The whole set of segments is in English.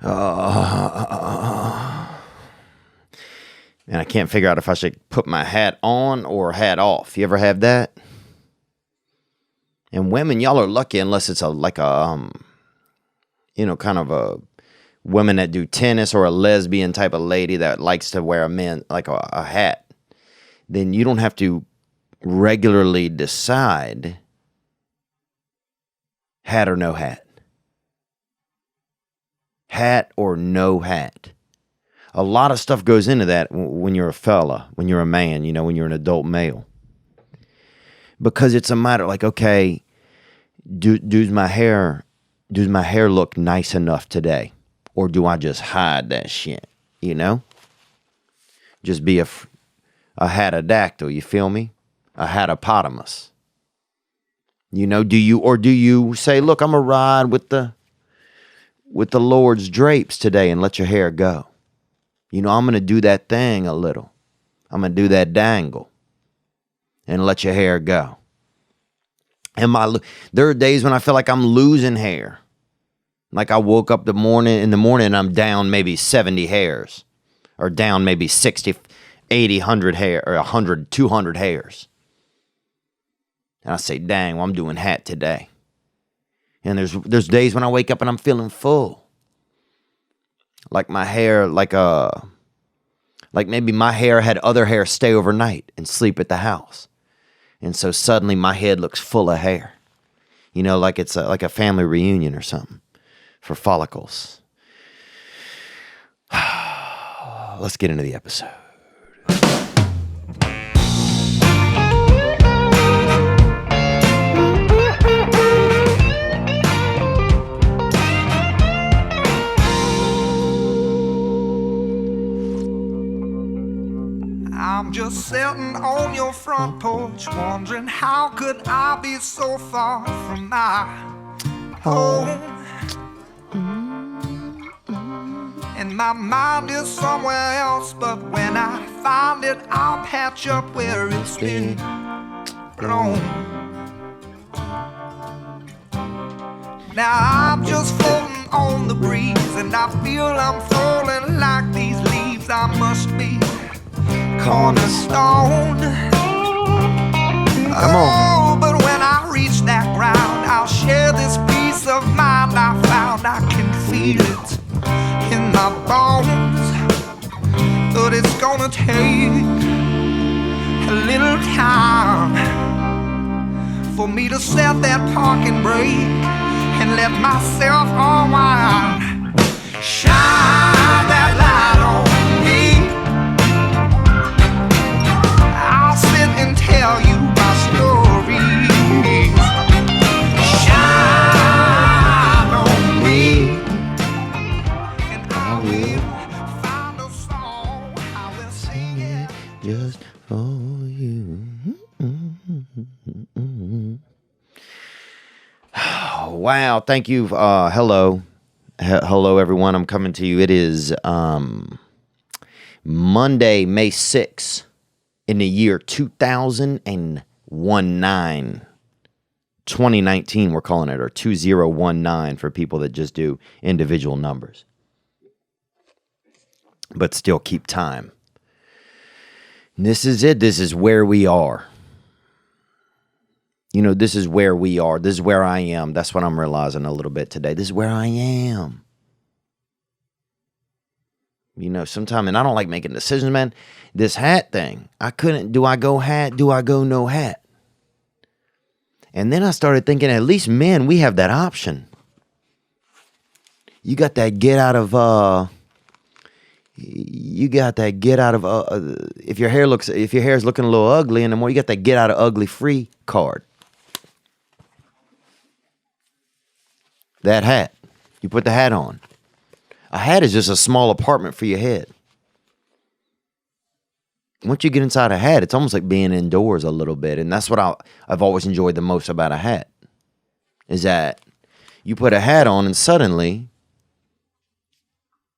And I can't figure out if I should put my hat on or hat off. You ever have that? And women, y'all are lucky unless it's kind of a women that do tennis or a lesbian type of lady that likes to wear a hat. Then you don't have to regularly decide hat or no hat. Hat or no hat. A lot of stuff goes into that when you're a fella, when you're a man, when you're an adult male. Because it's a matter like, okay, does my hair look nice enough today? Or do I just hide that shit, Just be a hatadactyl, you feel me? A hatapotamus. Do you say, look, I'm going to ride with the Lord's drapes today and let your hair go? I'm going to do that thing a little. I'm going to do that dangle and let your hair go. And there are days when I feel like I'm losing hair. Like I woke up in the morning and I'm down maybe 70 hairs or down maybe 60, 80, 100 hair or 100, 200 hairs. And I say, dang, well, I'm doing hat today. And there's days when I wake up and I'm feeling full. Like my hair, like maybe my hair had other hair stay overnight and sleep at the house. And so suddenly my head looks full of hair. Like it's like a family reunion or something for follicles. Let's get into the episode. I'm just sitting on your front porch, wondering how could I be so far from my home. And my mind is somewhere else, but when I find it, I'll patch up where it's been blown. Now I'm just floating on the breeze, and I feel I'm falling like these leaves. I must be cornerstone. Come on. Oh, but when I reach that ground, I'll share this peace of mind I found. I can feel it in my bones, but it's gonna take a little time for me to set that parking brake and let myself unwind. Shine that light on me. I'll sit and tell you my stories. Shine on me, and I will find a song. I will sing it just for you. Wow, thank you. Hello, everyone. I'm coming to you. It is Monday, May 6th in the year 2019. 2019, we're calling it, or 2019 for people that just do individual numbers, but still keep time. This is it. This is where we are. This is where we are. This is where I am. That's what I'm realizing a little bit today. This is where I am. Sometimes, and I don't like making decisions, man. This hat thing, do I go hat? Do I go no hat? And then I started thinking, at least men, we have that option. You got that get out of, if your hair is looking a little ugly anymore, you got that get out of ugly free card. That hat. You put the hat on. A hat is just a small apartment for your head. Once you get inside a hat, it's almost like being indoors a little bit. And that's what I've always enjoyed the most about a hat. Is that you put a hat on and suddenly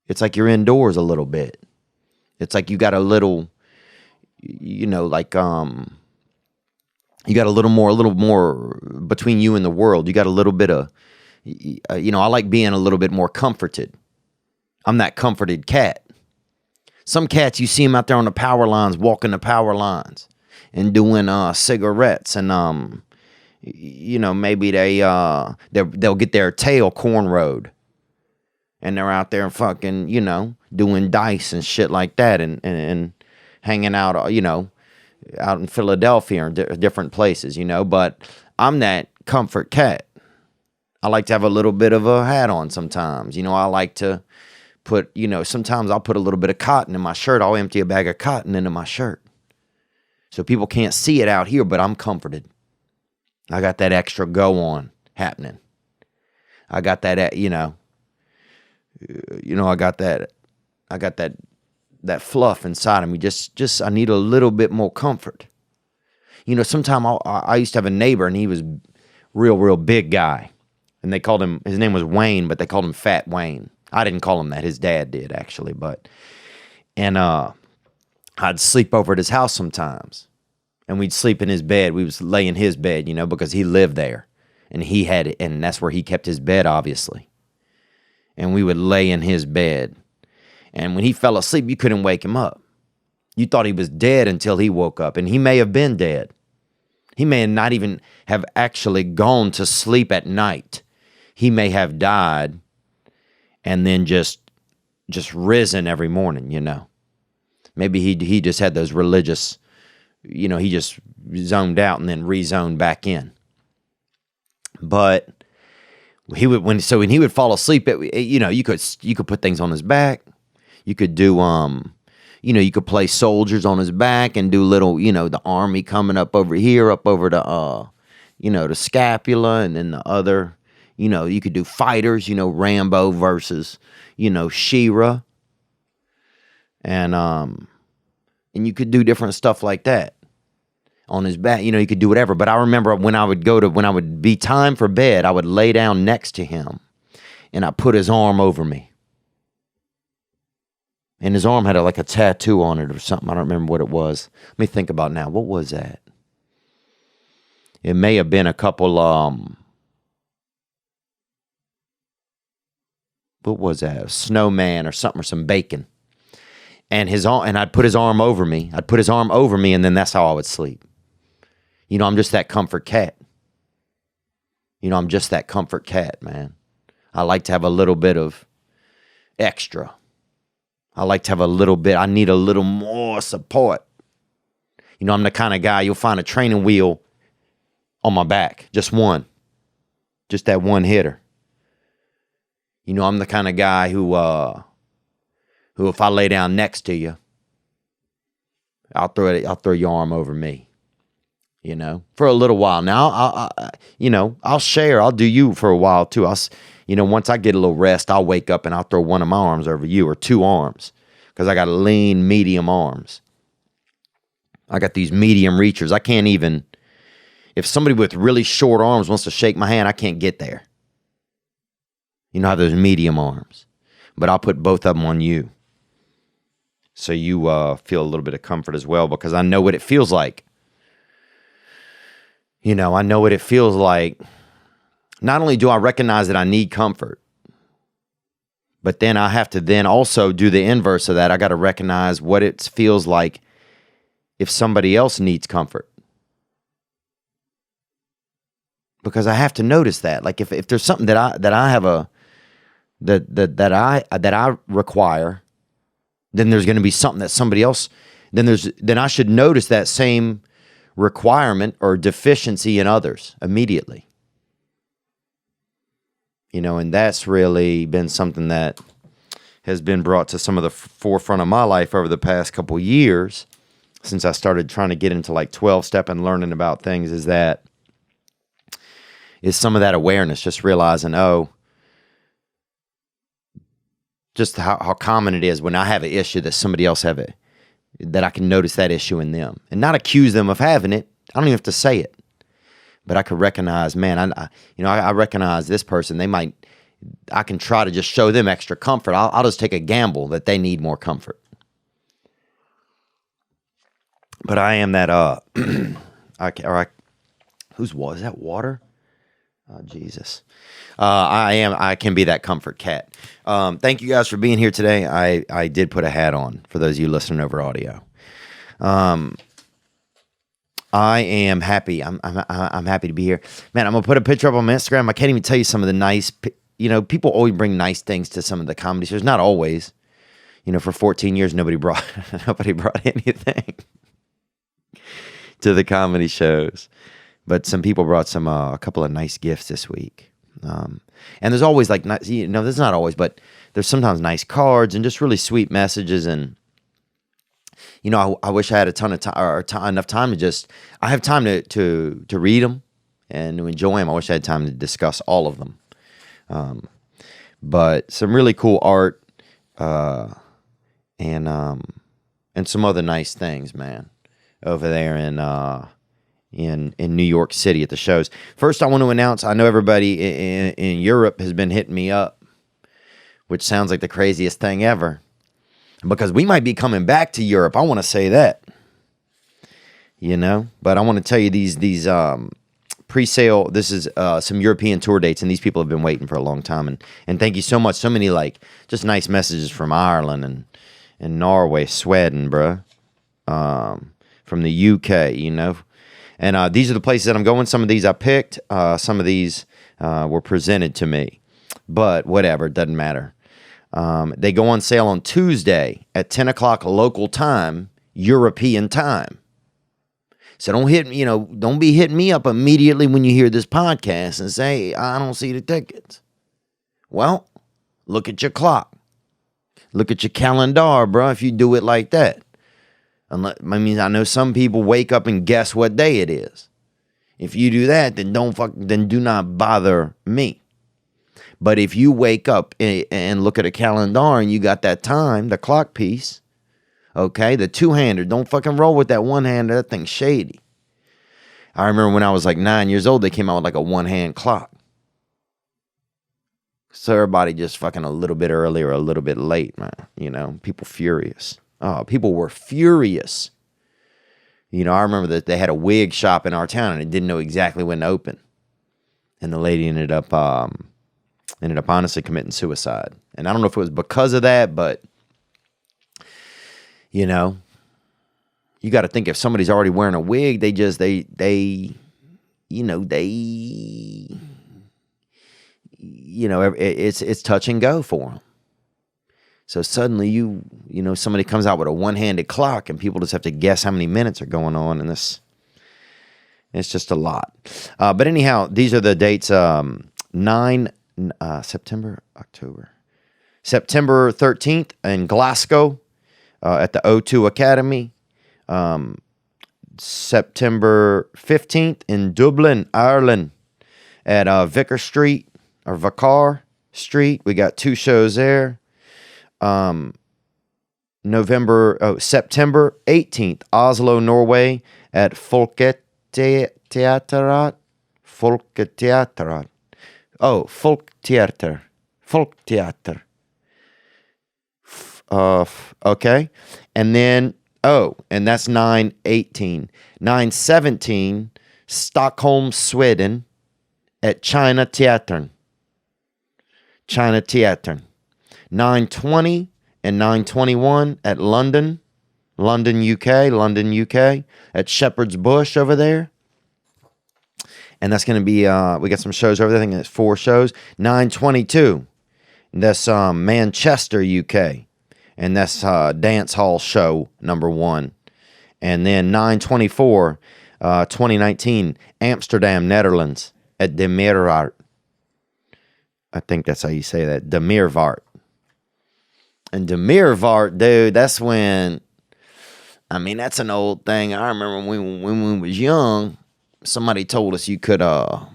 it's like you're indoors a little bit. It's like you got a little, you got a little more between you and the world. You got a little bit of, I like being a little bit more comforted. I'm that comforted cat. Some cats, you see them out there on the power lines, walking the power lines and doing cigarettes, and maybe they'll get their tail cornrowed, and they're out there fucking, doing dice and shit like that, and hanging out, out in Philadelphia or different places, but I'm that comfort cat. I like to have a little bit of a hat on sometimes. I like to put, sometimes I'll put a little bit of cotton in my shirt. I'll empty a bag of cotton into my shirt. So people can't see it out here, but I'm comforted. I got that extra go on happening. I got that, I got that fluff inside of me. Just I need a little bit more comfort. Sometime I used to have a neighbor, and he was real big guy. And they called him, his name was Wayne, but they called him Fat Wayne. I didn't call him that. His dad did, actually. I'd sleep over at his house sometimes. And we'd sleep in his bed. We would lay in his bed, because he lived there. And and that's where he kept his bed, obviously. And we would lay in his bed. And when he fell asleep, you couldn't wake him up. You thought he was dead until he woke up. And he may have been dead. He may not even have actually gone to sleep at night. He may have died and then just risen every morning, Maybe he just had those religious, he just zoned out and then rezoned back in. But when he would fall asleep, you could put things on his back. You could do you could play soldiers on his back and do little, the army coming up over here, up over the the scapula, and then the other, you could do fighters, Rambo versus, She-Ra. And you could do different stuff like that on his back. You could do whatever. But I remember when I would be time for bed, I would lay down next to him and I put his arm over me. And his arm had like a tattoo on it or something. I don't remember what it was. Let me think about it now. What was that? It may have been a couple, what was that? A snowman or something, or some bacon. And I'd put his arm over me. And then that's how I would sleep. I'm just that comfort cat. I'm just that comfort cat, man. I like to have a little bit of extra. I need a little more support. I'm the kind of guy, you'll find a training wheel on my back. Just one. Just that one hitter. I'm the kind of guy who if I lay down next to you, I'll throw your arm over me, for a little while. Now, I'll share. I'll do you for a while too. Once I get a little rest, I'll wake up and I'll throw one of my arms over you, or two arms, because I got lean, medium arms. I got these medium reachers. I can't even, if somebody with really short arms wants to shake my hand, I can't get there. I have those medium arms, but I'll put both of them on you. So you feel a little bit of comfort as well, because I know what it feels like. I know what it feels like. Not only do I recognize that I need comfort, but then I have to then also do the inverse of that. I got to recognize what it feels like if somebody else needs comfort. Because I have to notice that. Like if there's something that I have that I require, then there's going to be something that somebody else, then I should notice that same requirement or deficiency in others immediately. And that's really been something that has been brought to some of the forefront of my life over the past couple years, since I started trying to get into like 12-step and learning about things, is some of that awareness, just realizing, just how common it is when I have an issue that somebody else have it, that I can notice that issue in them and not accuse them of having it. I don't even have to say it, but I could recognize, man, I recognize this person. I can try to just show them extra comfort. I'll just take a gamble that they need more comfort. But I am that, whose was that water? Oh, Jesus. I can be that comfort cat. Thank you guys for being here today. I did put a hat on for those of you listening over audio. I am happy. I'm happy to be here, man. I'm gonna put a picture up on my Instagram. I can't even tell you some of the nice, people always bring nice things to some of the comedy shows. Not always, for 14 years, nobody brought anything to the comedy shows, but some people brought a couple of nice gifts this week. And there's always there's not always, but there's sometimes nice cards and just really sweet messages. And I wish I had a ton of time or enough time to I have time to read them and to enjoy them. I wish I had time to discuss all of them. But some really cool art, and some other nice things, man, over there in New York City at the shows. First, I want to announce, I know everybody in Europe has been hitting me up, which sounds like the craziest thing ever, because we might be coming back to Europe. I want to say that, but I want to tell you these pre-sale. This is some European tour dates, and these people have been waiting for a long time. And thank you so much. So many just nice messages from Ireland and Norway, Sweden, bruh, from the UK, And these are the places that I'm going. Some of these I picked. Some of these were presented to me, but whatever, it doesn't matter. They go on sale on Tuesday at 10 o'clock local time, European time. So don't be hitting me up immediately when you hear this podcast and say, I don't see the tickets. Well, look at your clock. Look at your calendar, bro, if you do it like that. I know some people wake up and guess what day it is. If you do that, then then do not bother me. But if you wake up and look at a calendar and you got that time, the clock piece, okay, the two-hander, don't fucking roll with that one-hander. That thing's shady. I remember when I was 9 years old, they came out with a one-hand clock. So everybody just fucking a little bit early or a little bit late, man. People furious. Oh, people were furious. I remember that they had a wig shop in our town and it didn't know exactly when to open. And the lady ended up honestly committing suicide. And I don't know if it was because of that, but, you got to think if somebody's already wearing a wig, it's touch and go for them. So suddenly somebody comes out with a one-handed clock and people just have to guess how many minutes are going on, and it's just a lot. But anyhow, these are the dates, September 13th in Glasgow at the O2 Academy. September 15th in Dublin, Ireland at Vicar Street or Vicar Street. We got 2 shows there. September 18th, Oslo, Norway at Folketeatret. Oh, Folketeater. Okay. And then, and that's 9/18. 9/17, Stockholm, Sweden at China Teatern. 9/20 and 9/21 at London, UK, at Shepherd's Bush over there. And that's going to be, we got some shows over there. I think it's 4 shows. 9/22, that's Manchester, UK. And that's Dance Hall Show number 1. And then 9/24, 2019, Amsterdam, Netherlands at De Meerwaard. I think that's how you say that, De Meerwaard. And De Meerwaard, dude, that's when, that's an old thing. I remember when we was young, somebody told us you could, I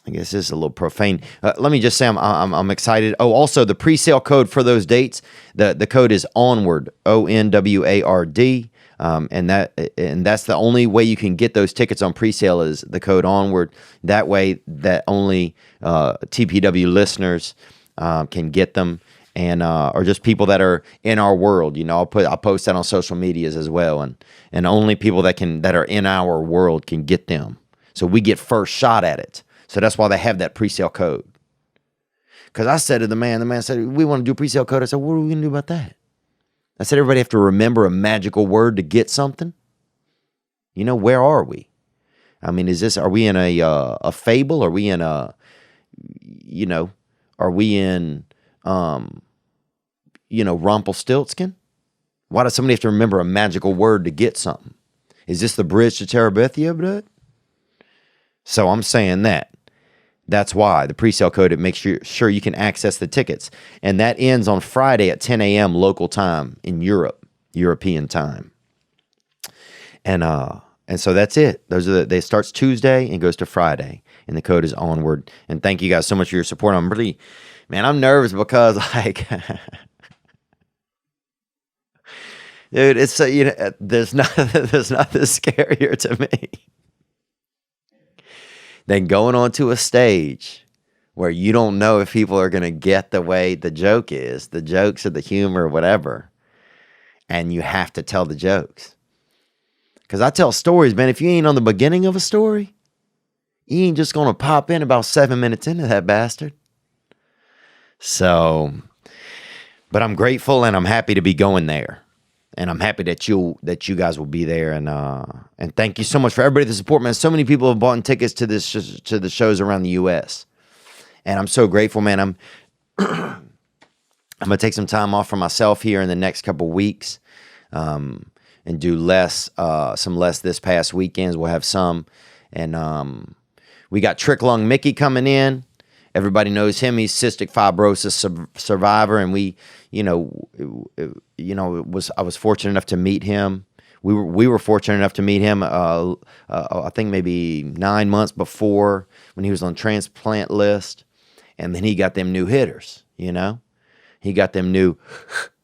guess this is a little profane. Let me just say I'm excited. Oh, also the pre-sale code for those dates, the code is ONWARD, ONWARD. And that's the only way you can get those tickets on pre-sale is the code ONWARD. That way that only TPW listeners can get them, and or just people that are in our world. I'll post that on social medias as well, and only people that are in our world can get them. So we get first shot at it. So that's why they have that pre-sale code. Because I said to the man said, we want to do a pre-sale code. I said, what are we going to do about that? I said, everybody have to remember a magical word to get something. You know, where are we? I mean, are we in a fable? Are we in are we in, Rumpelstiltskin? Why does somebody have to remember a magical word to get something? Is this the bridge to Terabithia, bud? So I'm saying that. That's why the pre-sale code, it makes sure you can access the tickets. And that ends on Friday at 10 a.m. local time in European time. And so that's it. They starts Tuesday and goes to Friday. And the code is onward. And thank you guys so much for your support. I'm nervous because dude, it's there's nothing scarier to me than going onto a stage where you don't know if people are going to get the way the joke is, the jokes or the humor or whatever, and you have to tell the jokes. Because I tell stories, man. If you ain't on the beginning of a story, you ain't just going to pop in about 7 minutes into that bastard. So, but I'm grateful and I'm happy to be going there. And I'm happy that you guys will be there, and thank you so much for everybody to support, man. So many people have bought tickets to the shows around the U.S., and I'm so grateful, man. I'm gonna take some time off for myself here in the next couple weeks, and do some less this past weekends. We'll have some, and we got Trick Lung Mickey coming in. Everybody knows him. He's cystic fibrosis survivor, and I was fortunate enough to meet him. We were fortunate enough to meet him. I think maybe 9 months before when he was on transplant list, and then he got them new hitters. He got them new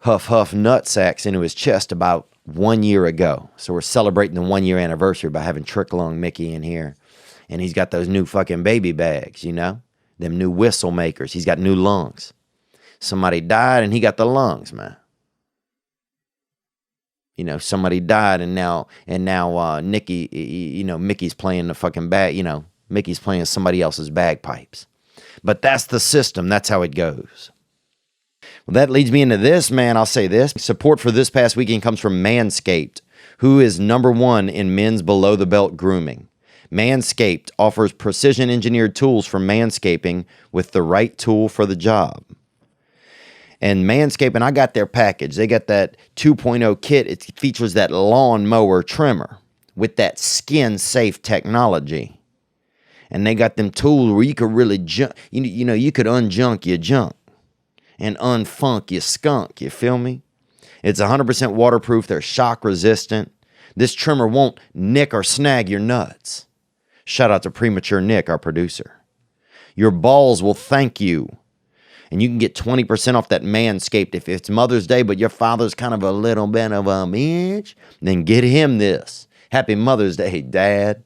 huff nut sacks into his chest about 1 year ago. So we're celebrating the 1 year anniversary by having Trick Lung Mickey in here, and he's got those new fucking baby bags. Them new whistle makers. He's got new lungs. Somebody died and he got the lungs, man. Somebody died and now Nikki, Mickey's playing the fucking bag, Mickey's playing somebody else's bagpipes. But that's the system. That's how it goes. Well, that leads me into this, man. I'll say this. Support for this past weekend comes from Manscaped, who is #1 in men's below-the-belt grooming. Manscaped offers precision-engineered tools for manscaping with the right tool for the job. And Manscaped, and I got their package. They got that 2.0 kit. It features that lawn mower trimmer with that skin-safe technology. And they got them tools where you could really junk. You could unjunk your junk and unfunk your skunk. You feel me? It's 100% waterproof. They're shock resistant. This trimmer won't nick or snag your nuts. Shout out to Premature Nick, our producer. Your balls will thank you. And you can get 20% off that Manscaped. If it's Mother's Day, but your father's kind of a little bit of a bitch, then get him this. Happy Mother's Day, Dad.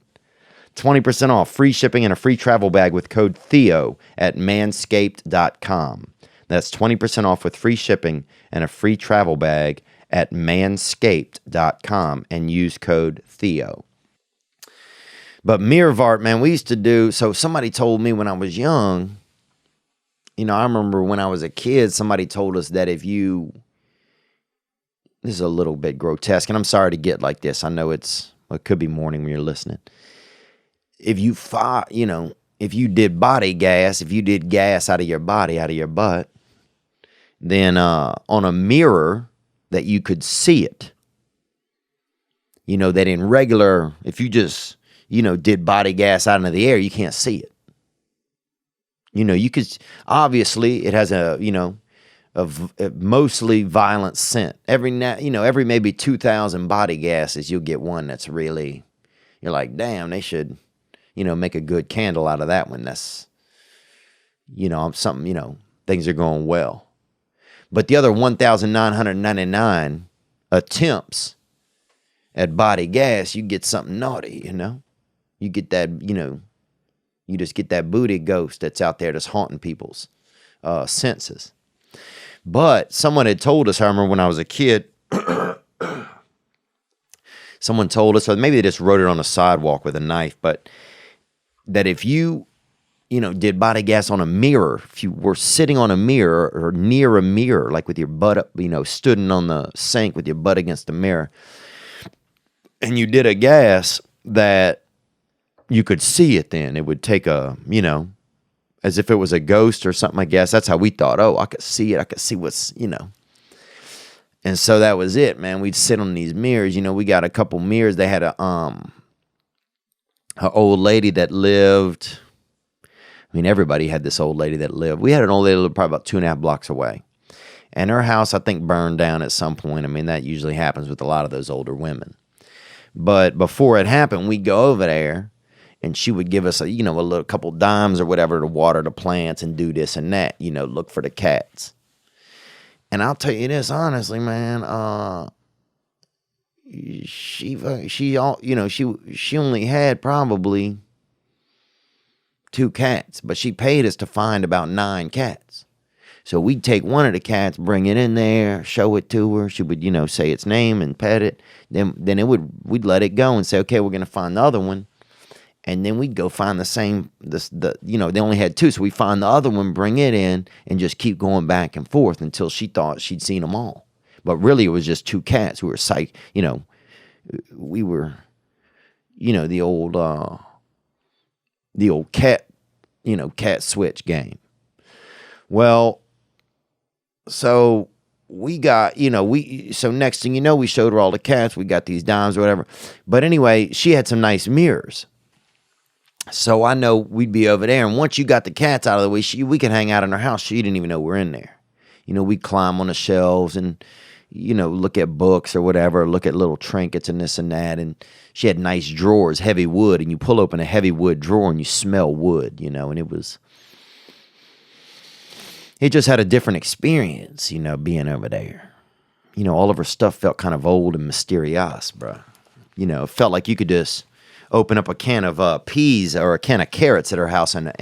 20% off, free shipping, and a free travel bag with code Theo at manscaped.com. That's 20% off with free shipping and a free travel bag at manscaped.com and use code Theo. But Mirvart, man, we used to do, so somebody told me when I was young, I remember when I was a kid, somebody told us that this is a little bit grotesque, and I'm sorry to get like this. I know it could be morning when you're listening. If you did body gas, if you did gas out of your body, out of your butt, then on a mirror that you could see it, that in regular, if you just, did body gas out into the air, you can't see it. You could, obviously it has a mostly violent scent. Every maybe 2,000 body gases, you'll get one that's really, you're like, damn, they should, make a good candle out of that one. That's, something, things are going well. But the other 1,999 attempts at body gas, you get something naughty, You get that, you just get that booty ghost that's out there that's haunting people's senses. But someone had told us, I remember when I was a kid, someone told us, or maybe they just wrote it on a sidewalk with a knife, but that if you did body gas on a mirror. If you were sitting on a mirror or near a mirror, like with your butt up, stood on the sink with your butt against the mirror, and you did a gas that you could see it then, it would take as if it was a ghost or something, I guess. That's how we thought. Oh, I could see it. I could see what's. And so that was it, man. We'd sit on these mirrors. We got a couple mirrors. They had an old lady that lived. Everybody had this old lady that lived. We had an old lady that lived probably about 2.5 blocks away. And her house, I think, burned down at some point. That usually happens with a lot of those older women. But before it happened, we'd go over there, and she would give us a little couple dimes or whatever to water the plants and do this and that, look for the cats. And I'll tell you this, honestly, man, she only had probably 2 cats, but she paid us to find about 9 cats. So we'd take one of the cats, bring it in there, show it to her. She would, say its name and pet it. Then we'd let it go and say, okay, we're gonna find the other one, and then we'd go find they only had 2, so we find the other one, bring it in, and just keep going back and forth until she thought she'd seen them all. But really, it was just 2 cats. We were we were, the old cat, cat switch game. Well, so we got, so next thing you know, we showed her all the cats. We got these dimes or whatever. But anyway, she had some nice mirrors. So I know we'd be over there. And once you got the cats out of the way, we could hang out in her house. She didn't even know we're in there. We'd climb on the shelves and, look at books or whatever, look at little trinkets and this and that. And she had nice drawers, heavy wood. And you pull open a heavy wood drawer and you smell wood, and it just had a different experience, being over there. All of her stuff felt kind of old and mysterious, bro. It felt like you could just open up a can of peas or a can of carrots at her house and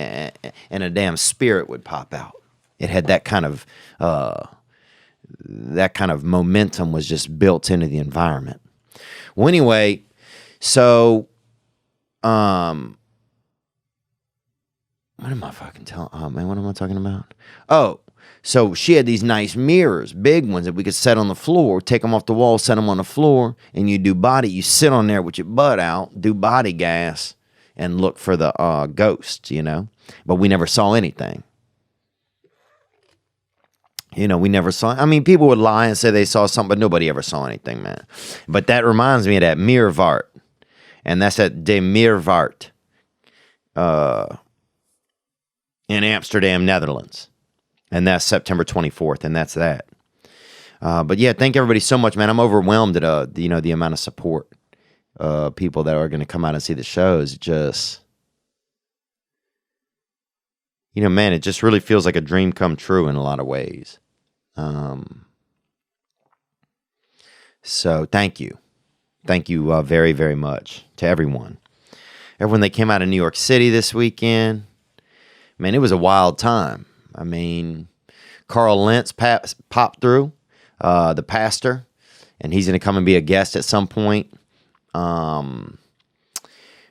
a damn spirit would pop out. It had that kind of momentum was just built into the environment. Well, anyway, so what am I fucking telling? Oh man, what am I talking about? Oh, so she had these nice mirrors, big ones that we could set on the floor, take them off the wall, set them on the floor, and you sit on there with your butt out, do body gas, and look for the ghosts, But we never saw anything. We never saw. People would lie and say they saw something, but nobody ever saw anything, man. But that reminds me of that Meervaart, and that's at De Meervaart, in Amsterdam, Netherlands. And that's September 24th, and that's that. But yeah, thank everybody so much, man. I'm overwhelmed at the amount of support, people that are going to come out and see the shows. Just, man, it just really feels like a dream come true in a lot of ways. So thank you very, very much to everyone that came out of New York City this weekend. Man, it was a wild time. Carl Lentz popped through, the pastor, and he's going to come and be a guest at some point.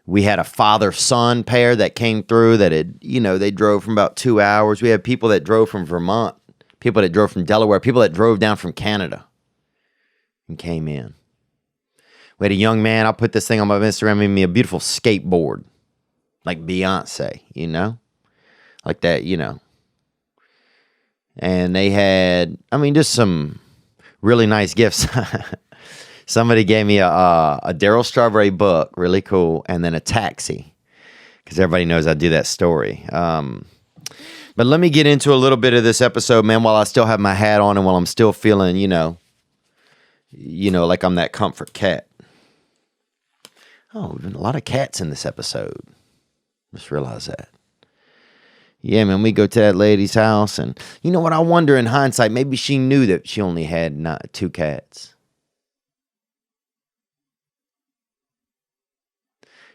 We had a father-son pair that came through that they drove from about 2 hours. We had people that drove from Vermont, people that drove from Delaware, people that drove down from Canada and came in. We had a young man, I'll put this thing on my Instagram, made me a beautiful skateboard, like Beyonce, like that, And they had, just some really nice gifts. Somebody gave me a Daryl Strawberry book, really cool, and then a taxi, because everybody knows I do that story. But let me get into a little bit of this episode, man, while I still have my hat on and while I'm still feeling, like I'm that comfort cat. Oh, a lot of cats in this episode. Just realized that. Yeah, man, we go to that lady's house, and you know what? I wonder in hindsight, maybe she knew that she only had 2 cats.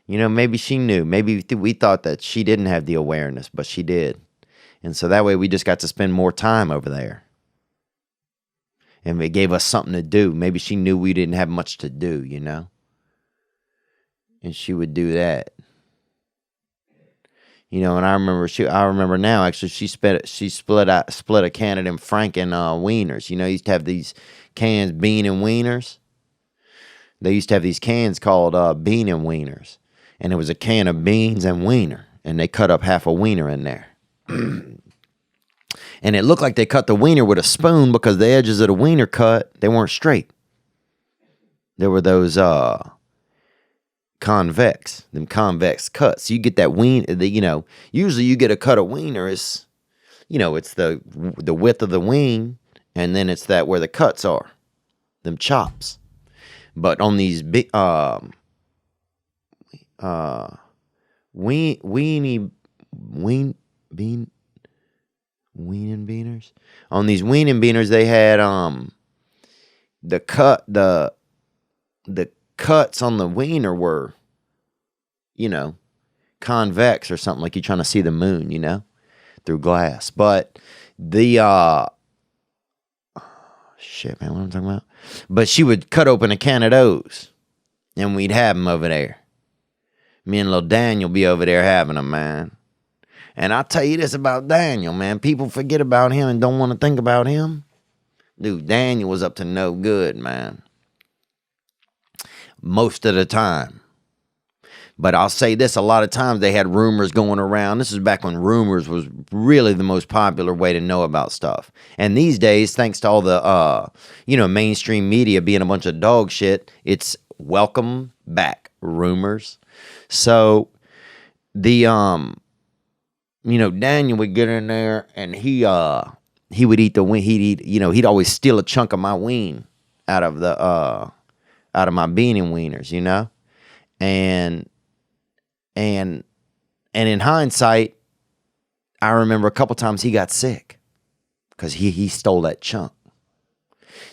Maybe she knew. Maybe we thought that she didn't have the awareness, but she did. And so that way we just got to spend more time over there. And it gave us something to do. Maybe she knew we didn't have much to do, And she would do that. You know, and I remember now actually she split a can of them Franken wieners. You know, used to have these cans Bean and Wieners. They used to have these cans called Bean and Wieners, and it was a can of beans and wiener, and they cut up half a wiener in there. And it looked like they cut the wiener with a spoon because the edges of the wiener cut, they weren't straight. There were those convex cuts. You get that usually you get a cut of wiener is, it's the width of the wing, and then it's that where the cuts are, them chops. But on these big weenie beaners. On these weenie beaners, they had the cuts on the wiener were, convex or something, like you're trying to see the moon, through glass. But the shit, man, what am I talking about? But she would cut open a can of those, and we'd have them over there. Me and little Daniel be over there having them, man. And I'll tell you this about Daniel, man. People forget about him and don't want to think about him. Dude, Daniel was up to no good, man. Most of the time. But I'll say this, a lot of times they had rumors going around. This is back when rumors was really the most popular way to know about stuff. And these days, thanks to all the, mainstream media being a bunch of dog shit, it's welcome back rumors. So the, Daniel would get in there and he would eat the wing. He'd always steal a chunk of my wing out of my beanie wieners, And in hindsight, I remember a couple times he got sick because he stole that chunk.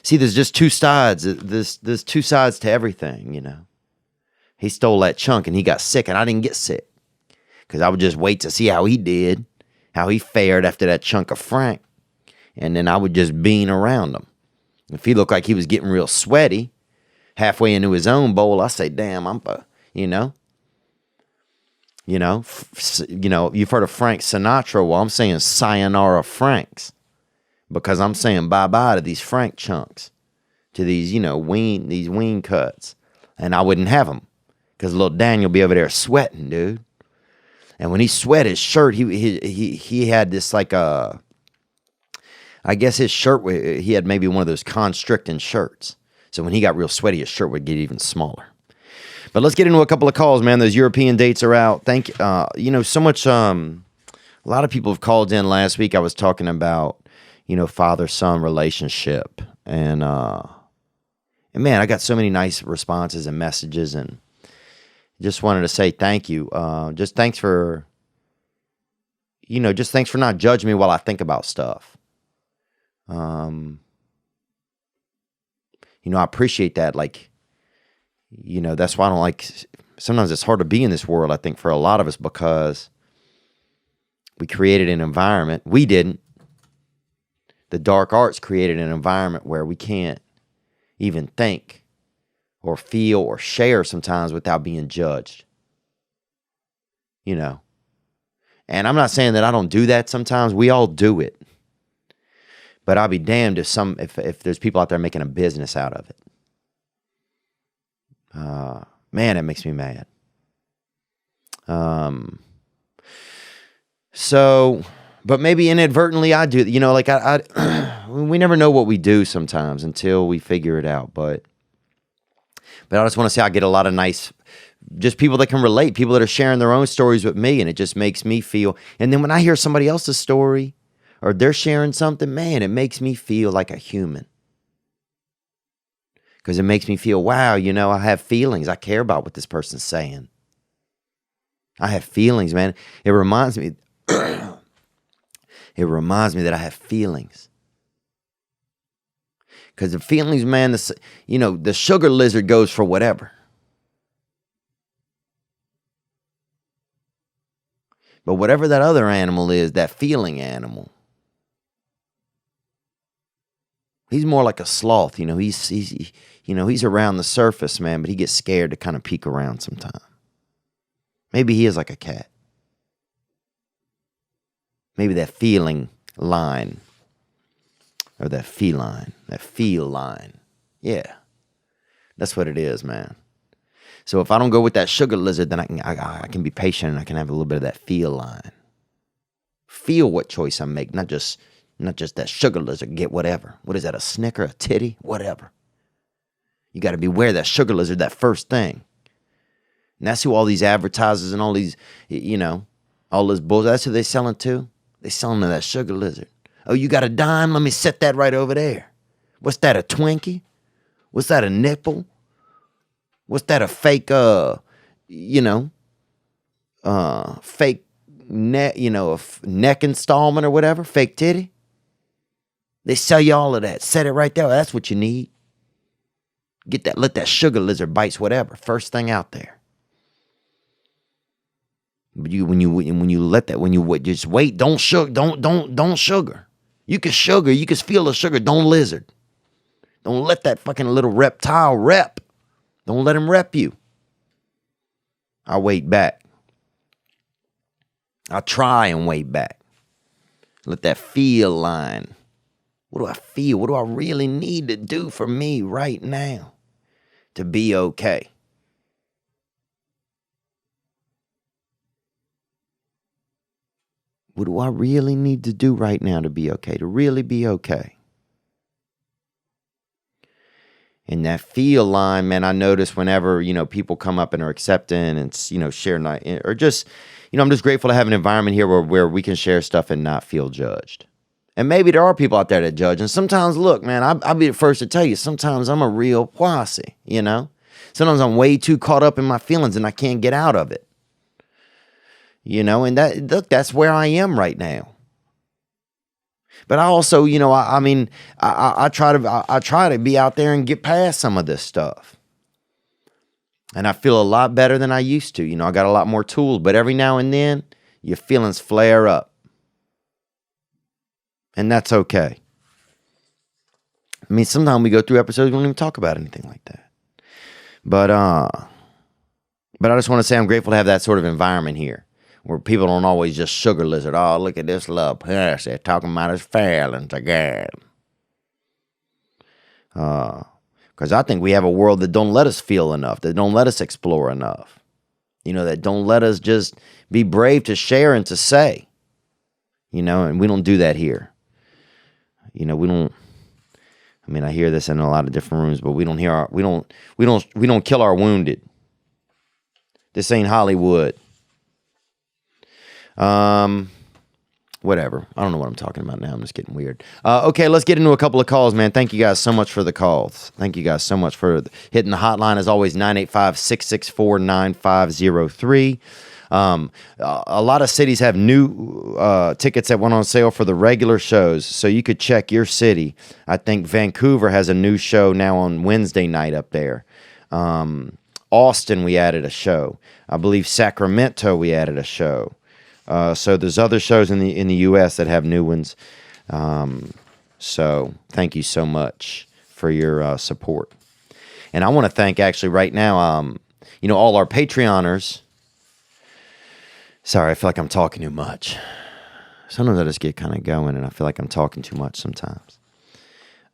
See, there's just two sides. There's two sides to everything, He stole that chunk and he got sick, and I didn't get sick because I would just wait to see how he did, how he fared after that chunk of Frank, and then I would just bean around him. If he looked like he was getting real sweaty halfway into his own bowl, I say, damn, you've heard of Frank Sinatra. Well, I'm saying sayonara Franks, because I'm saying bye-bye to these Frank chunks, to these, these wing cuts. And I wouldn't have them because little Daniel be over there sweating, dude. And when he sweat, his shirt, he had this I guess his shirt, he had maybe one of those constricting shirts. So when he got real sweaty, his shirt would get even smaller. But let's get into a couple of calls, man. Those European dates are out. Thank you. So much. A lot of people have called in last week. I was talking about, father-son relationship, and man, I got so many nice responses and messages, and just wanted to say thank you. Just thanks for not judging me while I think about stuff. I appreciate that. That's why I don't sometimes it's hard to be in this world, I think, for a lot of us, because we created an environment. We didn't. The dark arts created an environment where we can't even think or feel or share sometimes without being judged. And I'm not saying that I don't do that sometimes. We all do it. But I'll be damned if there's people out there making a business out of it. Man, it makes me mad. But maybe inadvertently I do. We never know what we do sometimes until we figure it out. But I just want to say I get a lot of nice, just people that can relate, people that are sharing their own stories with me, and it just makes me feel. And then when I hear somebody else's story, or they're sharing something, man, it makes me feel like a human. Because it makes me feel, wow, I have feelings. I care about what this person's saying. I have feelings, man. It reminds me that I have feelings. Because the feelings, man, the sugar lizard goes for whatever. But whatever that other animal is, that feeling animal, he's more like a sloth. He's around the surface, man, but he gets scared to kind of peek around sometime. Maybe he is like a cat. Maybe that feeling line. Or that feline. That feel line. Yeah. That's what it is, man. So if I don't go with that sugar lizard, then I can be patient and I can have a little bit of that feel line. Feel what choice I make, not just that sugar lizard, get whatever. What is that, a snicker, a titty, whatever. You got to beware that sugar lizard, that first thing. And that's who all these advertisers and all these, all this bullshit, that's who they selling to. They selling to that sugar lizard. Oh, you got a dime? Let me set that right over there. What's that, a Twinkie? What's that, a nipple? What's that, a fake, fake neck, a neck installment or whatever, fake titty? They sell you all of that. Set it right there. That's what you need. Get that. Let that sugar lizard bites whatever. First thing out there. But when you let that, when you just wait, don't sugar. You can sugar. You can feel the sugar. Don't lizard. Don't let that fucking little reptile rep. Don't let him rep you. I wait back. I try and wait back. Let that feel line. What do I feel? What do I really need to do for me right now to be okay? What do I really need to do right now to be okay? To really be okay? And that feel line, man, I notice whenever, people come up and are accepting and, share night, or just, I'm just grateful to have an environment here where we can share stuff and not feel judged. And maybe there are people out there that judge. And sometimes, look, man, I'll be the first to tell you, sometimes I'm a real posse, Sometimes I'm way too caught up in my feelings and I can't get out of it. And that's where I am right now. But I also, I try to be out there and get past some of this stuff. And I feel a lot better than I used to. I got a lot more tools, but every now and then your feelings flare up. And that's okay. Sometimes we go through episodes, we don't even talk about anything like that. But I just want to say I'm grateful to have that sort of environment here where people don't always just sugar lizard. Oh, look at this little pussy talking about his feelings again. Because I think we have a world that don't let us feel enough, that don't let us explore enough. That don't let us just be brave to share and to say. And we don't do that here. We don't. I hear this in a lot of different rooms, but we don't kill our wounded. This ain't Hollywood. Whatever. I don't know what I'm talking about now. I'm just getting weird. Okay, let's get into a couple of calls, man. Thank you guys so much for the calls. Thank you guys so much for hitting the hotline. As always, 985-664-9503. A lot of cities have new tickets that went on sale for the regular shows, so you could check your city. I think Vancouver has a new show now on Wednesday night up there. Austin, we added a show. I believe Sacramento, we added a show. So there's other shows in the U.S. that have new ones. So thank you so much for your support. And I want to thank actually right now, all our Patreoners. Sorry, I feel like I'm talking too much. Sometimes I just get kind of going and I feel like I'm talking too much sometimes.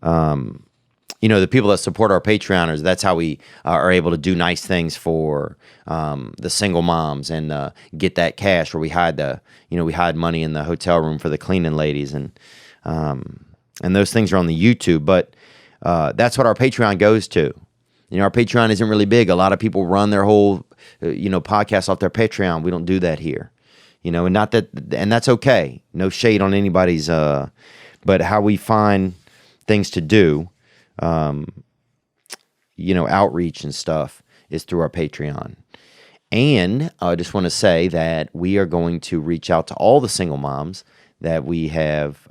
The people that support our Patreoners, that's how we are able to do nice things for the single moms and get that cash where we hide money in the hotel room for the cleaning ladies and those things are on the YouTube. But that's what our Patreon goes to. Our Patreon isn't really big. A lot of people run their whole podcast off their Patreon. We don't do that here. And not that, and that's okay. No shade on anybody's. But how we find things to do. Outreach and stuff is through our Patreon. And I just want to say that we are going to reach out to all the single moms that we have,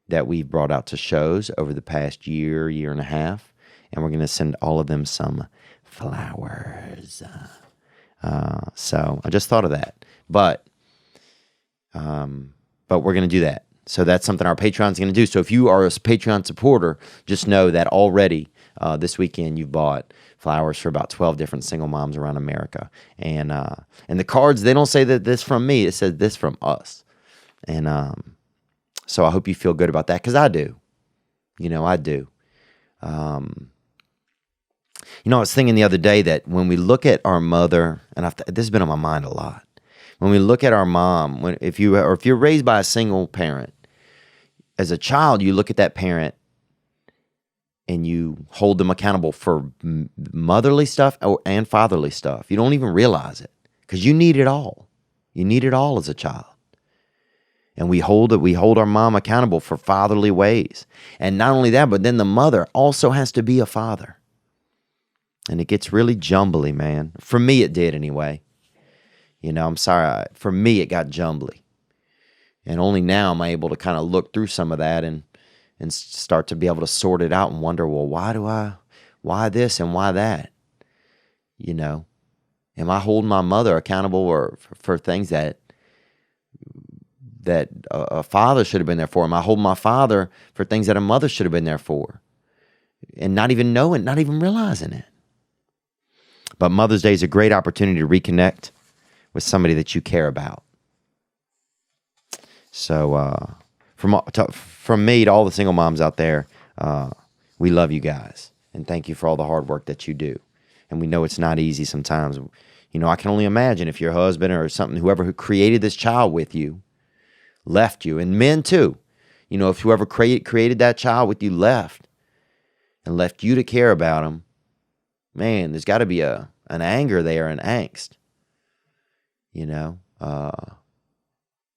that we've brought out to shows over the past year and a half. And we're going to send all of them some flowers. So I just thought of that, but we're going to do that. So that's something our Patreon's going to do. So if you are a Patreon supporter, just know that already this weekend you've bought flowers for about 12 different single moms around America. And the cards, they don't say that this from me. It says this from us. And so I hope you feel good about that, because I do. I do. I was thinking the other day that when we look at our mother, and this has been on my mind a lot. When we look at our mom, if you're raised by a single parent, as a child, you look at that parent and you hold them accountable for motherly stuff and fatherly stuff. You don't even realize it, because you need it all. You need it all as a child. And we hold our mom accountable for fatherly ways. And not only that, but then the mother also has to be a father. And it gets really jumbly, man. For me, it did anyway. I'm sorry. For me, it got jumbly. And only now am I able to kind of look through some of that and start to be able to sort it out and wonder, well, why this and why that? Am I holding my mother accountable for things that a father should have been there for? Am I holding my father for things that a mother should have been there for? And not even knowing, not even realizing it. But Mother's Day is a great opportunity to reconnect with somebody that you care about. So from me to all the single moms out there, we love you guys. And thank you for all the hard work that you do. And we know it's not easy sometimes. I can only imagine if your husband or whoever who created this child with you, left you, and men too. If whoever created that child with you left you to care about them, man, there's got to be an anger there, an angst.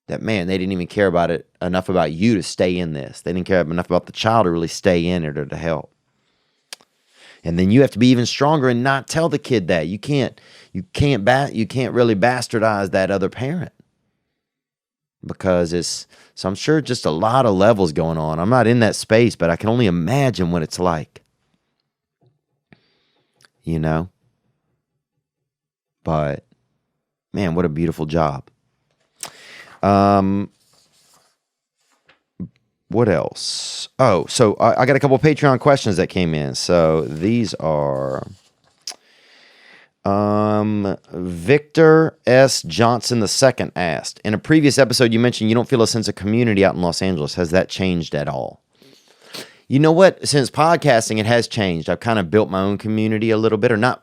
That, man, they didn't even care about it enough about you to stay in this. They didn't care enough about the child to really stay in it or to help. And then you have to be even stronger and not tell the kid that. You can't really bastardize that other parent. Because so I'm sure just a lot of levels going on. I'm not in that space, but I can only imagine what it's like. But, man, what a beautiful job. What else? Oh, so I got a couple of Patreon questions that came in. So these are Victor S. Johnson II asked, in a previous episode you mentioned you don't feel a sense of community out in Los Angeles. Has that changed at all? You know what? Since podcasting, it has changed. I've kind of built my own community a little bit, or not.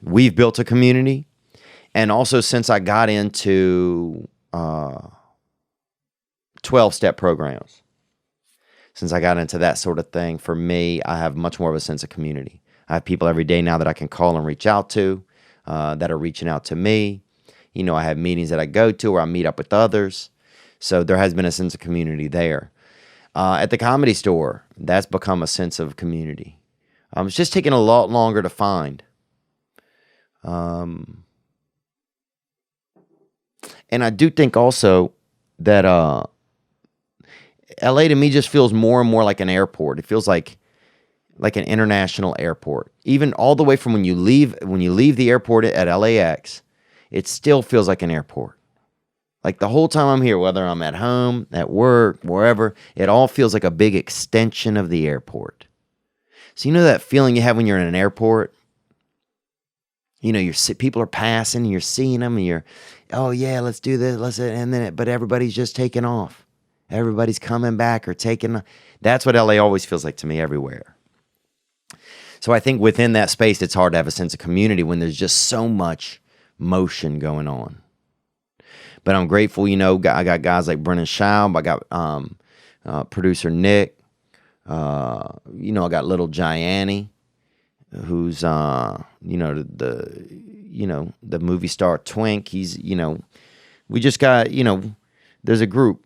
We've built a community. And also since I got into 12-step programs, since I got into that sort of thing, for me, I have much more of a sense of community. I have people every day now that I can call and reach out to, that are reaching out to me. I have meetings that I go to where I meet up with others. So there has been a sense of community there. At the Comedy Store, that's become a sense of community. It's just taking a lot longer to find. And I do think also that LA to me just feels more and more like an airport. It feels like an international airport. Even all the way from when you leave the airport at LAX, it still feels like an airport. Like the whole time I'm here, whether I'm at home, at work, wherever, it all feels like a big extension of the airport. So that feeling you have when you're in an airport? People are passing, and you're seeing them, and you're, oh yeah, let's do this, but everybody's just taking off. Everybody's coming back or taking. That's what LA always feels like to me everywhere. So I think within that space, it's hard to have a sense of community when there's just so much motion going on. But I'm grateful, I got guys like Brennan Schaub. I got producer Nick. I got little Gianni, who's the movie star Twink. He's we just got there's a group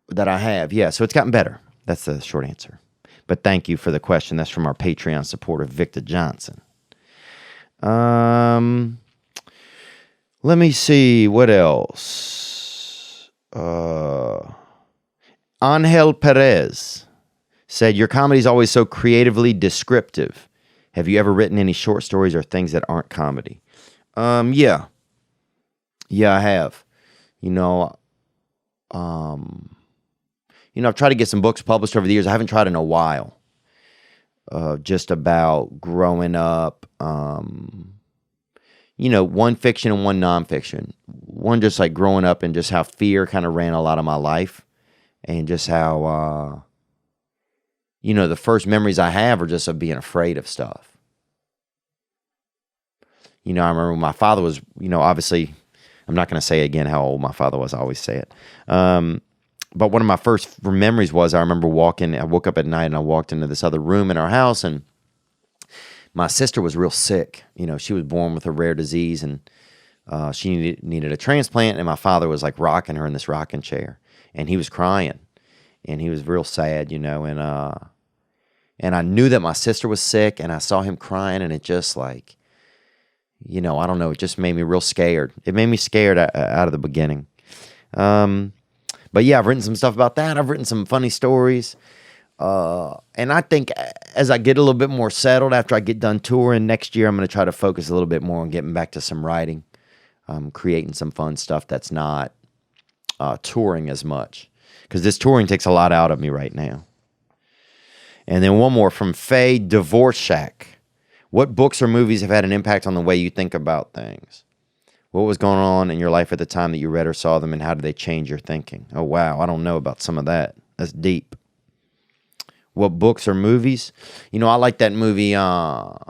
that I have. Yeah, so it's gotten better. That's the short answer. But thank you for the question. That's from our Patreon supporter Victor Johnson. Let me see what else. Angel Perez said, your comedy is always so creatively descriptive. Have you ever written any short stories or things that aren't comedy? Yeah, I have. I've tried to get some books published over the years. I haven't tried in a while. Just about growing up, one fiction and one nonfiction. One just like growing up and just how fear kind of ran a lot of my life, and just how, the first memories I have are just of being afraid of stuff. I remember my father was, obviously, I'm not going to say again how old my father was. I always say it. But one of my first memories was I remember I woke up at night and I walked into this other room in our house, and my sister was real sick. She was born with a rare disease, and she needed a transplant, and my father was like rocking her in this rocking chair, and he was crying, and he was real sad, and I knew that my sister was sick, and I saw him crying, and it just like, I don't know, it just made me real scared. It made me scared out of the beginning. But yeah, I've written some stuff about that. I've written some funny stories. And I think as I get a little bit more settled after I get done touring next year, I'm going to try to focus a little bit more on getting back to some writing, creating some fun stuff that's not touring as much, because this touring takes a lot out of me right now. And then one more from Faye Dvorak. What books or movies have had an impact on the way you think about things? What was going on in your life at the time that you read or saw them, and how did they change your thinking? Oh, wow. I don't know about some of that. That's deep. What books or movies? I like that movie,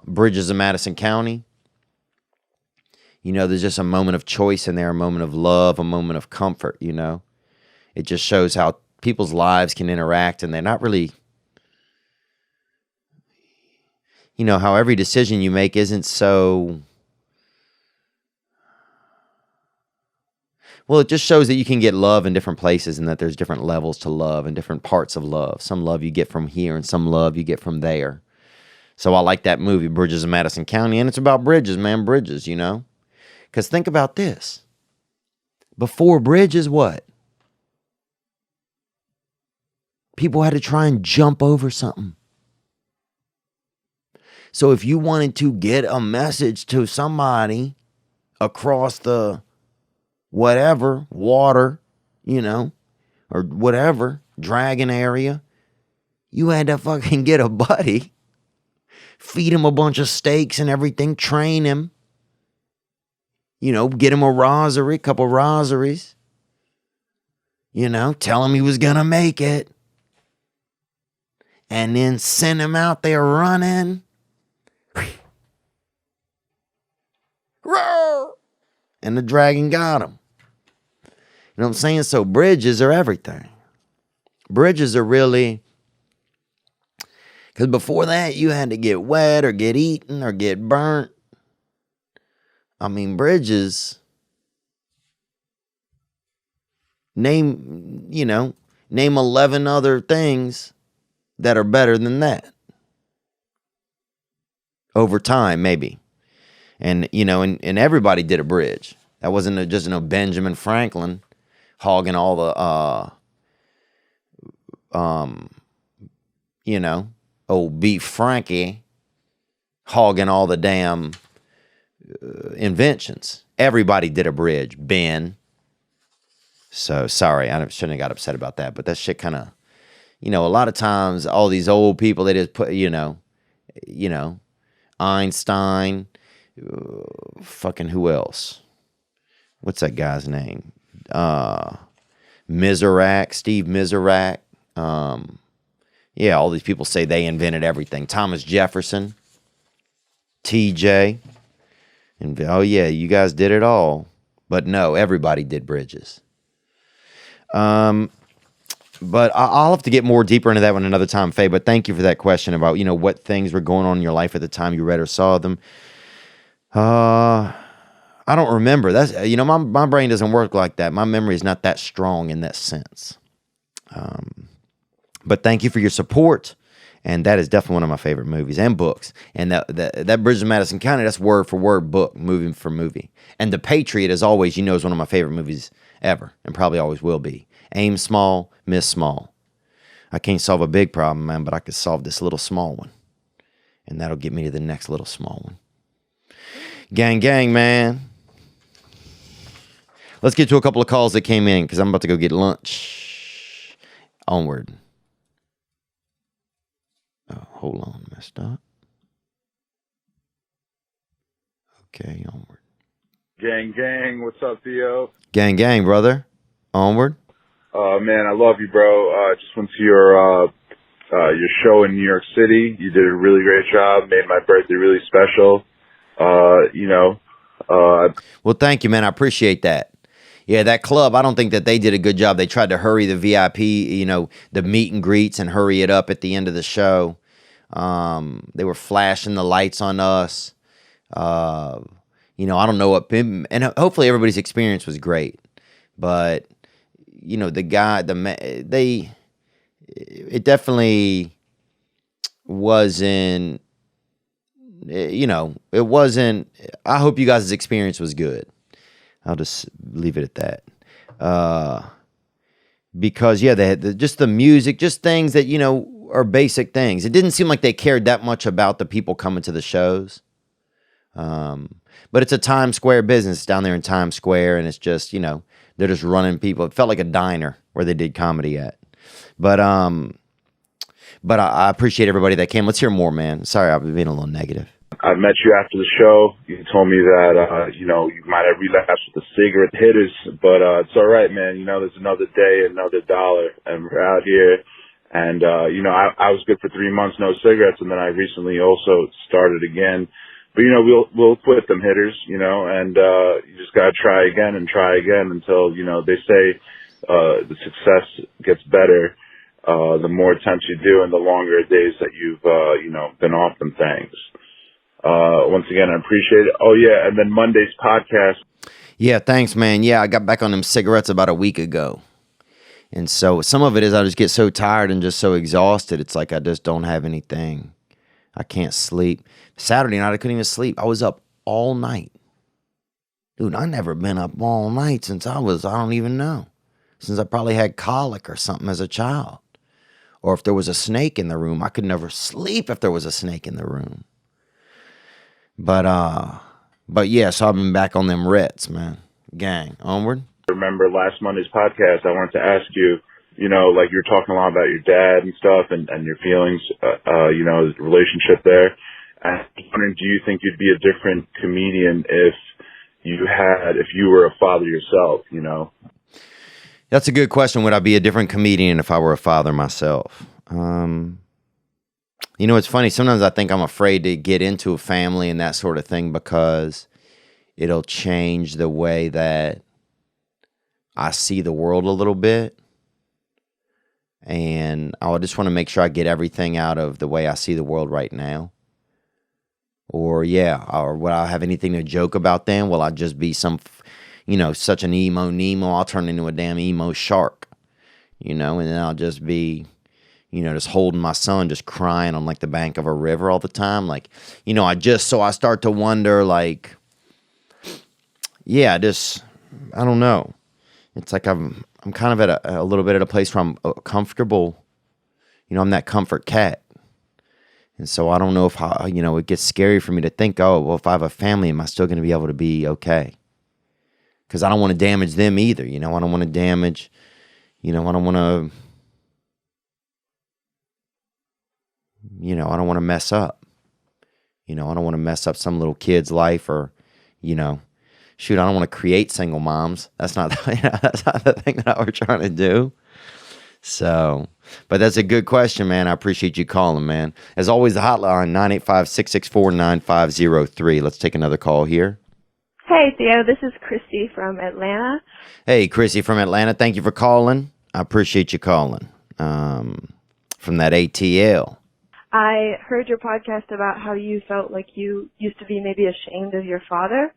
Bridges of Madison County. There's just a moment of choice in there, a moment of love, a moment of comfort, It just shows how people's lives can interact, and they're not really, how every decision you make isn't so... Well, it just shows that you can get love in different places, and that there's different levels to love and different parts of love. Some love you get from here, and some love you get from there. So I like that movie, Bridges of Madison County, and it's about bridges, man, bridges, Because think about this. Before bridges, what? People had to try and jump over something. So if you wanted to get a message to somebody across the whatever, water, or whatever, dragon area, you had to fucking get a buddy, feed him a bunch of steaks and everything, train him, get him a rosary, couple rosaries, tell him he was gonna make it, and then send him out there running. And the dragon got him. You know what I'm saying? So bridges are everything. Bridges are really... Because before that, you had to get wet or get eaten or get burnt. I mean, bridges... Name 11 other things that are better than that. Over time, maybe. And, and everybody did a bridge. That wasn't just Benjamin Franklin hogging all the, old Beef Frankie hogging all the damn inventions. Everybody did a bridge. Ben. So, sorry, I shouldn't have got upset about that. But that shit kind of, a lot of times, all these old people, they just put, Einstein... fucking who else? What's that guy's name? Mizrak, Steve Mizrak. Yeah, all these people say they invented everything. Thomas Jefferson, TJ, and oh yeah, you guys did it all. But no, everybody did bridges. But I'll have to get more deeper into that one another time, Faye. But thank you for that question about what things were going on in your life at the time you read or saw them. I don't remember. That's my brain doesn't work like that. My memory is not that strong in that sense. But thank you for your support, and that is definitely one of my favorite movies and books. And that Bridges of Madison County, that's word for word book, movie for movie. And The Patriot, as always, is one of my favorite movies ever, and probably always will be. Aim small, miss small. I can't solve a big problem, man, but I could solve this little small one, and that'll get me to the next little small one. Gang, gang, man. Let's get to a couple of calls that came in, because I'm about to go get lunch. Onward. Oh, hold on, messed up. Okay, onward. Gang, gang. What's up, Theo? Gang, gang, brother. Onward. Man, I love you, bro. Just went to your show in New York City. You did a really great job. Made my birthday really special. Well, thank you, man. I appreciate that. Yeah, that club, I don't think that they did a good job. They tried to hurry the VIP, the meet and greets and hurry it up at the end of the show. They were flashing the lights on us. I don't know what, and hopefully everybody's experience was great. But, it definitely wasn't, it wasn't, I hope you guys' experience was good. I'll just leave it at that. Because, yeah, they had just the music, just things that, are basic things. It didn't seem like they cared that much about the people coming to the shows. But it's a Times Square business down there in Times Square, and it's just, they're just running people. It felt like a diner where they did comedy at. But I appreciate everybody that came. Let's hear more, man. Sorry, I've been being a little negative. I met you after the show. You told me that, you might have relapsed with the cigarette hitters, but it's all right, man. There's another day, another dollar, and we're out here. And, I was good for 3 months, no cigarettes, and then I recently also started again. But, we'll quit them hitters, and you just got to try again until, they say the success gets better the more attempts you do and the longer days that you've, been off them things. Once again, I appreciate it. Oh, yeah, and then Monday's podcast. Yeah, thanks, man. Yeah, I got back on them cigarettes about a week ago. And so some of it is I just get so tired and just so exhausted. It's like I just don't have anything. I can't sleep. Saturday night, I couldn't even sleep. I was up all night. Dude, I never been up all night since I don't even know. Since I probably had colic or something as a child. Or if there was a snake in the room, I could never sleep if there was a snake in the room. But yeah, so I've been back on them Ritz, man. Gang, onward. Remember last Monday's podcast, I wanted to ask you, like you were talking a lot about your dad and stuff and your feelings, the relationship there. And I'm wondering, do you think you'd be a different comedian if you were a father yourself, That's a good question. Would I be a different comedian if I were a father myself? It's funny. Sometimes I think I'm afraid to get into a family and that sort of thing because it'll change the way that I see the world a little bit. And I just want to make sure I get everything out of the way I see the world right now. Or will I have anything to joke about then? Will I just be such an emo Nemo? I'll turn into a damn emo shark, and then I'll just be, just holding my son, just crying on like the bank of a river all the time. Like, I start to wonder, like, I don't know. It's like I'm kind of at a little bit at a place where I'm comfortable. I'm that comfort cat. And so I don't know if, it gets scary for me to think, oh, well, if I have a family, am I still going to be able to be okay? Because I don't want to damage them either. I don't want to damage, I don't want to, I don't want to mess up. I don't want to mess up some little kid's life or, shoot, I don't want to create single moms. That's not the thing that we're trying to do. So, but that's a good question, man. I appreciate you calling, man. As always, the hotline, 985-664-9503. Let's take another call here. Hey, Theo. This is Christy from Atlanta. Hey, Christy from Atlanta. Thank you for calling. I appreciate you calling from that ATL. I heard your podcast about how you felt like you used to be maybe ashamed of your father.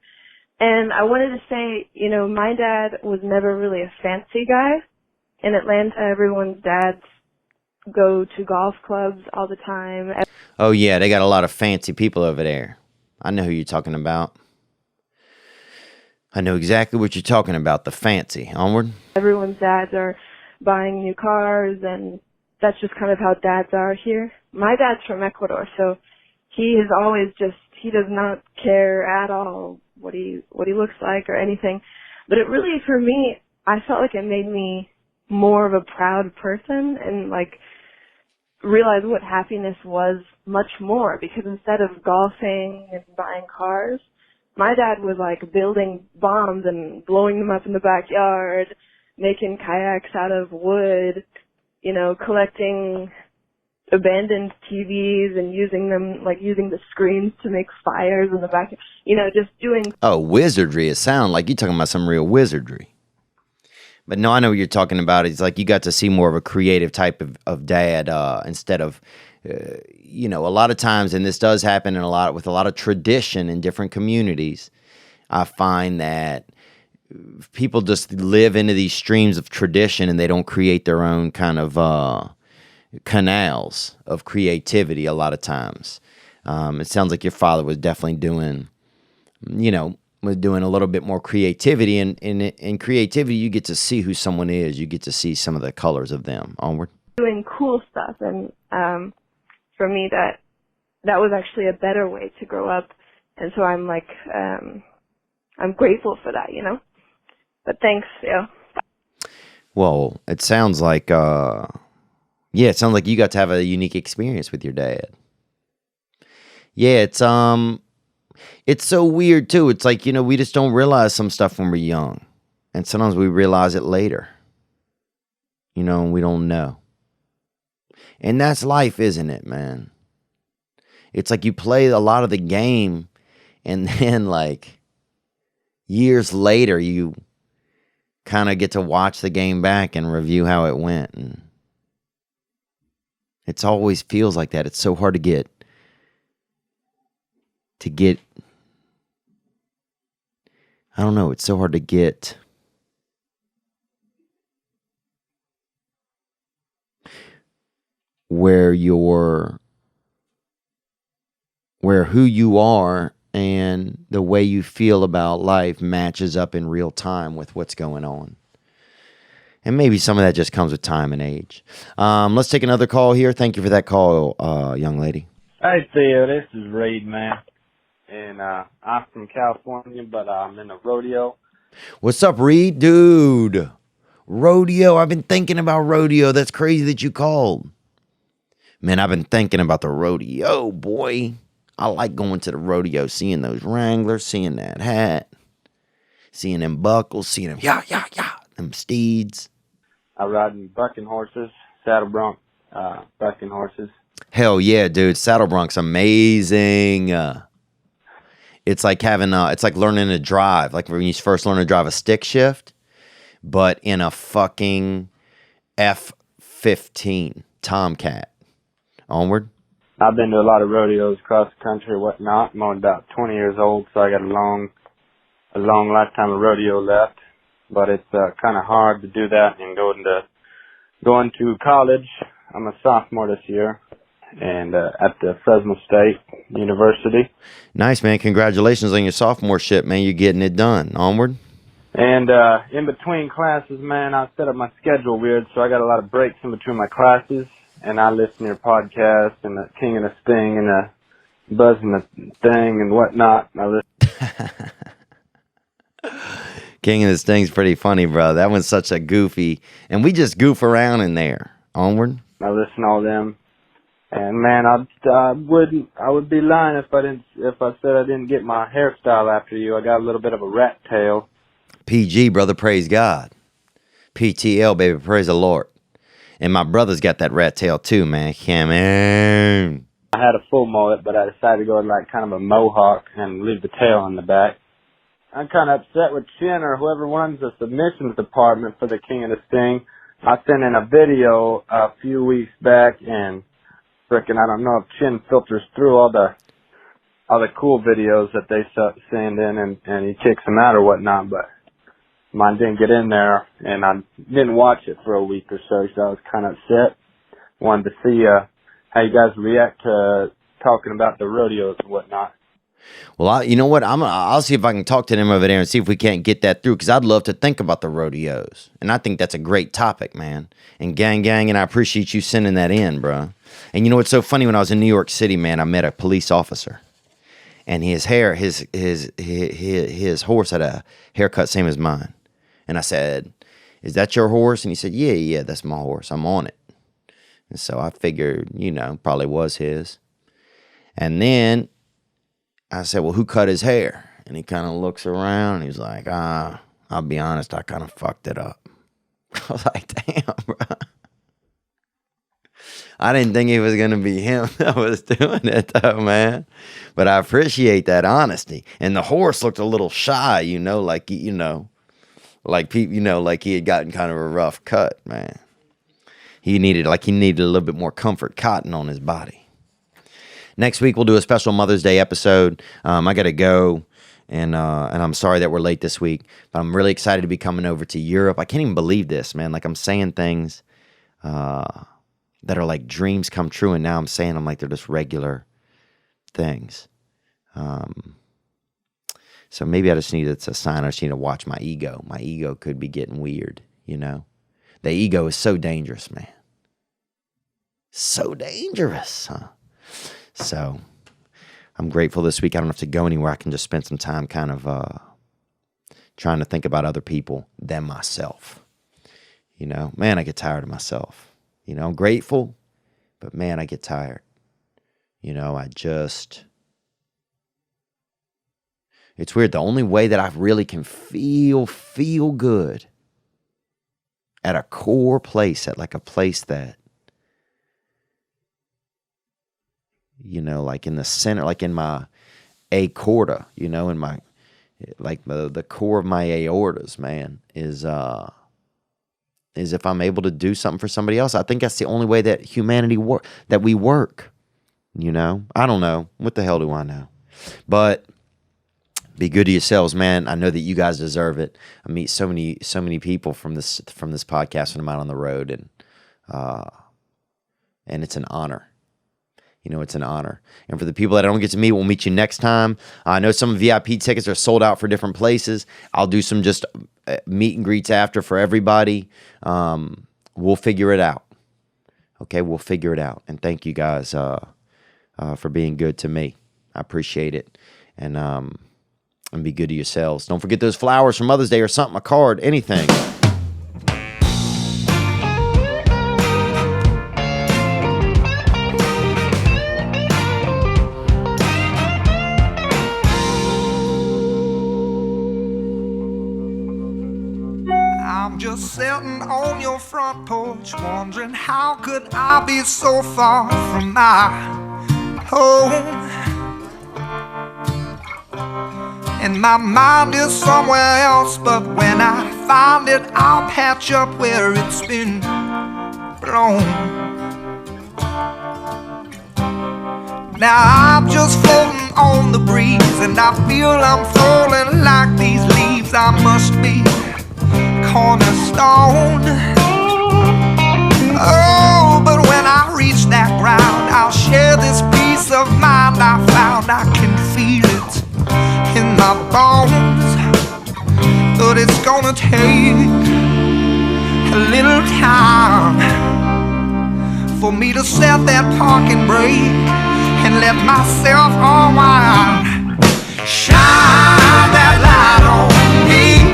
And I wanted to say, my dad was never really a fancy guy. In Atlanta, everyone's dads go to golf clubs all the time. Oh, yeah, they got a lot of fancy people over there. I know who you're talking about. I know exactly what you're talking about, the fancy. Onward. Everyone's dads are buying new cars, and that's just kind of how dads are here. My dad's from Ecuador, so he is always he does not care at all what he looks like or anything. But it really, for me, I felt like it made me more of a proud person and like realize what happiness was much more, because instead of golfing and buying cars, My dad was like building bombs and blowing them up in the backyard, making kayaks out of wood, you know, collecting abandoned TVs and using them, like using the screens to make fires in the back, you know, just doing. Oh, wizardry. It sounds like you're talking about some real wizardry. But no, I know what you're talking about. It's like you got to see more of a creative type of dad instead of, you know, a lot of times, and this does happen with a lot of tradition in different communities. I find that people just live into these streams of tradition and they don't create their own kind of canals of creativity a lot of times. It sounds like your father was definitely doing, you know, was doing a little bit more creativity. And in creativity, you get to see who someone is. You get to see some of the colors of them. Onward. Doing cool stuff. And for me, that was actually a better way to grow up. And so I'm like, I'm grateful for that, you know? But thanks, Theo. Well, it sounds like, it sounds like you got to have a unique experience with your dad. Yeah, it's so weird too. It's like, you know, we just don't realize some stuff when we're young. And sometimes we realize it later. You know, and we don't know. And that's life, isn't it, man? It's like you play a lot of the game and then like years later you kind of get to watch the game back and review how it went. And it always feels like that. It's so hard to get I don't know, it's so hard to get where who you are and the way you feel about life matches up in real time with what's going on. And maybe some of that just comes with time and age. Let's take another call here. Thank you for that call, young lady. Hey, Theo, this is Reed, man. And I'm from California, but I'm in a rodeo. What's up, Reed? Dude, rodeo. I've been thinking about rodeo. That's crazy that you called. Man, I've been thinking about the rodeo, boy. I like going to the rodeo, seeing those wranglers, seeing that hat, seeing them buckles, seeing them, them steeds. I ride in bucking horses, saddle bronc, bucking horses. Hell yeah, dude. Saddle bronc's amazing. It's like it's like learning to drive. Like when you first learn to drive a stick shift, but in a fucking F-15 Tomcat. Onward. I've been to a lot of rodeos across the country and whatnot. I'm only about 20 years old, so I got a long lifetime of rodeo left. But it's kind of hard to do that and going to college. I'm a sophomore this year, and at the Fresno State University. Nice, man. Congratulations on your sophomoreship, man. You're getting it done. Onward. And in between classes, man, I set up my schedule weird, so I got a lot of breaks in between my classes. And I listen to your podcast and the King and the Sting and the Buzz and the Thing and whatnot. I listen. King and the Sting's pretty funny, bro. That one's such a goofy, and we just goof around in there. Onward. I listen to all them. And man, I would be lying if I said I didn't get my hairstyle after you. I got a little bit of a rat tail. PG, brother, praise God. PTL, baby, praise the Lord. And my brother's got that rat tail too, man. Come on. I had a full mullet, but I decided to go with like kind of a mohawk and leave the tail in the back. I'm kind of upset with Chin or whoever runs the submissions department for the King of the Sting. I sent in a video a few weeks back, and frickin' I don't know if Chin filters through all the cool videos that they send in and he kicks them out or whatnot, but mine didn't get in there, and I didn't watch it for a week or so I was kind of upset. Wanted to see how you guys react to talking about the rodeos and whatnot. Well, you know what? I'll see if I can talk to them over there and see if we can't get that through, because I'd love to think about the rodeos, and I think that's a great topic, man. And gang, and I appreciate you sending that in, bro. And you know what's so funny? When I was in New York City, man, I met a police officer, and his horse had a haircut same as mine. And I said, "Is that your horse?" And he said, Yeah, that's my horse. I'm on it. And so I figured, probably was his. And then I said, "Well, who cut his hair?" And he kind of looks around. And he's like, I'll be honest, I kind of fucked it up. I was like, damn, bro. I didn't think it was going to be him that was doing it, though, man. But I appreciate that honesty. And the horse looked a little shy, like he had gotten kind of a rough cut, man. He needed a little bit more comfort cotton on his body. Next week, we'll do a special Mother's Day episode. I got to go, and I'm sorry that we're late this week, but I'm really excited to be coming over to Europe. I can't even believe this, man. Like, I'm saying things that are like dreams come true, and now I'm saying them like they're just regular things. So maybe it's a sign I just need to watch my ego. My ego could be getting weird, The ego is so dangerous, man. So dangerous, huh? So I'm grateful this week I don't have to go anywhere. I can just spend some time kind of trying to think about other people than myself. Man, I get tired of myself. I'm grateful, but man, I get tired. It's weird. The only way that I really can feel good at a core place, at like a place that, like in the center, like in my aorta, in my, like the core of my aortas, man, is if I'm able to do something for somebody else. I think that's the only way that humanity that we work. I don't know. What the hell do I know? But be good to yourselves, man. I know that you guys deserve it. I meet so many people from this podcast when I'm out on the road, and it's an honor. It's an honor. And for the people that I don't get to meet, we'll meet you next time. I know some VIP tickets are sold out for different places. I'll do some just meet and greets after for everybody. We'll figure it out. Okay, we'll figure it out. And thank you guys for being good to me. I appreciate it. And be good to yourselves. Don't forget those flowers for Mother's Day or something, a card, anything. I'm just sitting on your front porch, wondering how could I be so far from my home. And my mind is somewhere else, but when I find it, I'll patch up where it's been blown. Now I'm just floating on the breeze, and I feel I'm falling like these leaves. I must be cornerstone. Oh, but when I reach that ground, I'll share this peace of mind I found. I can feel it in my bones, but it's gonna take a little time for me to set that parking brake and let myself unwind. Shine that light on me.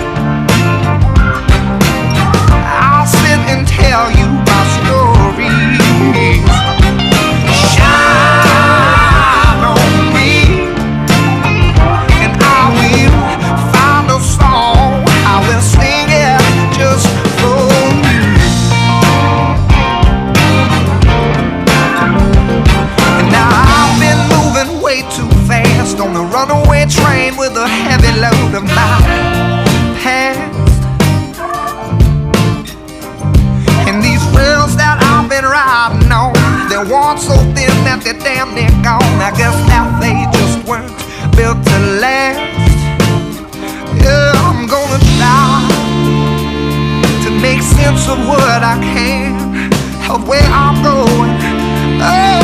I'll sit and tell you my stories. Shine on me, and I will find a song. I will sing it just for you. And now I've been moving way too fast on the runaway train with a heavy load of my past. And these rails that I've been riding on, they're worn so thin that they're damn near gone. I guess that they just weren't built to last. Yeah, I'm gonna try to make sense of what I can, of where I'm going. Oh,